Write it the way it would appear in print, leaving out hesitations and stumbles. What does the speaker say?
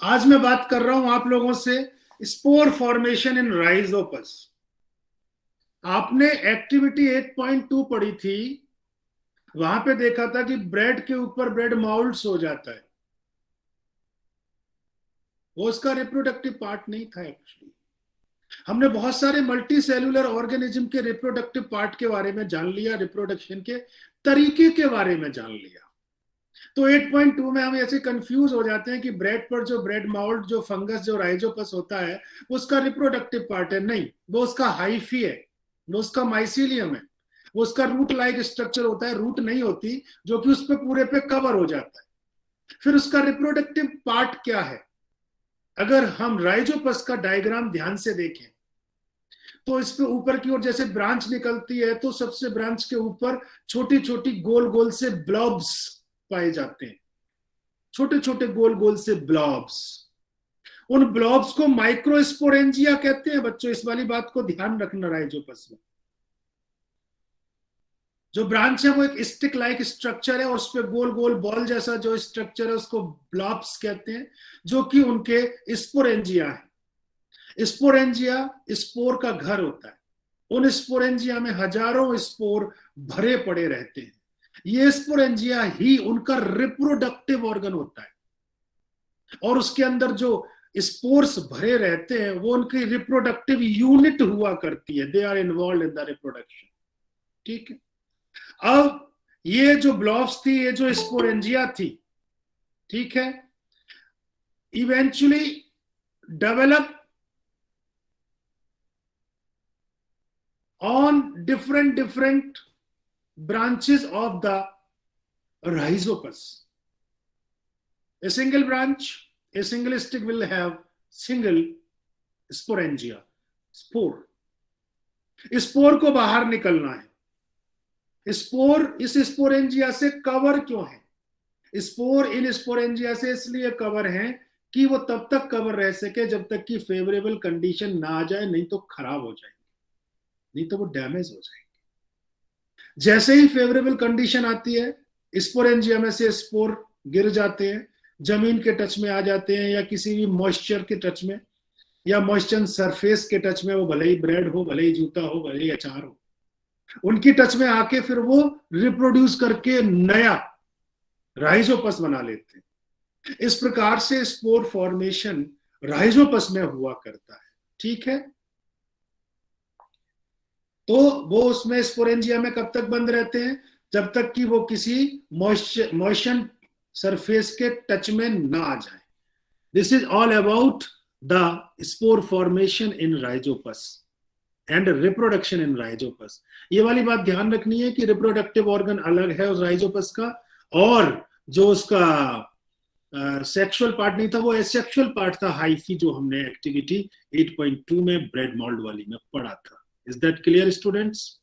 आज मैं बात कर रहा हूं आप लोगों से स्पोर फॉर्मेशन इन राइजोपस। आपने एक्टिविटी 8.2 पढ़ी थी, वहां पे देखा था कि ब्रेड के ऊपर ब्रेड माउल्ड्स हो जाता है। वो उसका रिप्रोडक्टिव पार्ट नहीं था एक्चुअली। हमने बहुत सारे मल्टी सेलुलर ऑर्गेनिज्म के रिप्रोडक्टिव पार्ट के बारे में जान लिया, रिप्रोडक्शन के तरीके के बारे में जान लिया। तो 8.2 में हम ऐसे कंफ्यूज हो जाते हैं कि ब्रेड पर जो ब्रेड माउल्ड, जो फंगस, जो राइजोपस होता है, उसका रिप्रोडक्टिव पार्ट है। नहीं, वो उसका हाइफी है, वो उसका माइसीलियम है, वो उसका रूट लाइक स्ट्रक्चर होता है, रूट नहीं होती, जो कि उस पर पूरे पे कवर हो जाता है। फिर उसका रिप्रोडक्टिव पार्ट क्या है? अगर हम राइजोपस का डायग्राम ध्यान से देखें तो इस पे ऊपर की ओर जैसे ब्रांच निकलती है, तो सबसे ब्रांच के ऊपर छोटी छोटी गोल गोल से ब्लॉब्स पाए जाते हैं, छोटे छोटे गोल गोल से ब्लॉब्स। उन ब्लॉब्स को माइक्रोस्पोरेंजिया कहते हैं बच्चों, इस वाली बात को ध्यान रखना। राइजोपस में जो ब्रांच है वो एक स्टिक लाइक स्ट्रक्चर है, और उस पर गोल गोल बॉल जैसा जो स्ट्रक्चर है उसको ब्लॉब्स कहते हैं, जो कि उनके स्पोरेंजिया है। स्पोरेंजिया स्पोर का घर होता है। उन स्पोरेंजिया में हजारों स्पोर भरे पड़े रहते हैं। ये स्पोरेंजिया ही उनका रिप्रोडक्टिव ऑर्गन होता है, और उसके अंदर जो स्पोर्स भरे रहते हैं वो उनकी रिप्रोडक्टिव यूनिट हुआ करती है। They are involved in the reproduction. ठीक है। अब ये जो ब्लॉब्स थी, ये जो स्पोरेंजिया थी, ठीक है, eventually develop on different branches of the rhizopus. A single branch, a single stick will have single sporangia, spore. Spore को बाहर निकलना है। स्पोर इस स्पोरेंजिया से कवर क्यों है? स्पोर इन स्पोरेंजिया से इसलिए कवर है कि वो तब तक कवर रह सके जब तक कि फेवरेबल कंडीशन ना आ जाए, नहीं तो खराब हो जाएंगे, नहीं तो वो डैमेज हो जाएंगे। जैसे ही फेवरेबल कंडीशन आती है, स्पोरेंजिया में से स्पोर गिर जाते हैं, जमीन के टच में आ जाते हैं, या किसी भी मॉइस्चर के टच में, या मॉइस्चर सरफेस के टच में, वो भले ही ब्रेड हो, भले ही जूता हो, भले ही अचार हो, उनकी टच में आके फिर वो रिप्रोड्यूस करके नया राइजोपस बना लेते हैं। इस प्रकार से स्पोर फॉर्मेशन राइजोपस में हुआ करता है। ठीक है। तो वो उसमें स्पोरेंजिया में कब तक बंद रहते हैं? जब तक कि वो किसी मॉइशन सरफेस के टच में ना आ जाए। This is all about the spore formation in Rhizopus and reproduction in Rhizopus. ये वाली बात ध्यान रखनी है कि रिप्रोडक्टिव ऑर्गन अलग है उस राइजोपस का, और जो उसका सेक्सुअल पार्ट नहीं था, वो एसेक्सुअल पार्ट था, हाइफी, जो हमने एक्टिविटी 8.2 में ब्रेड मोल्ड वाली में पढ़ा था। Is that clear students?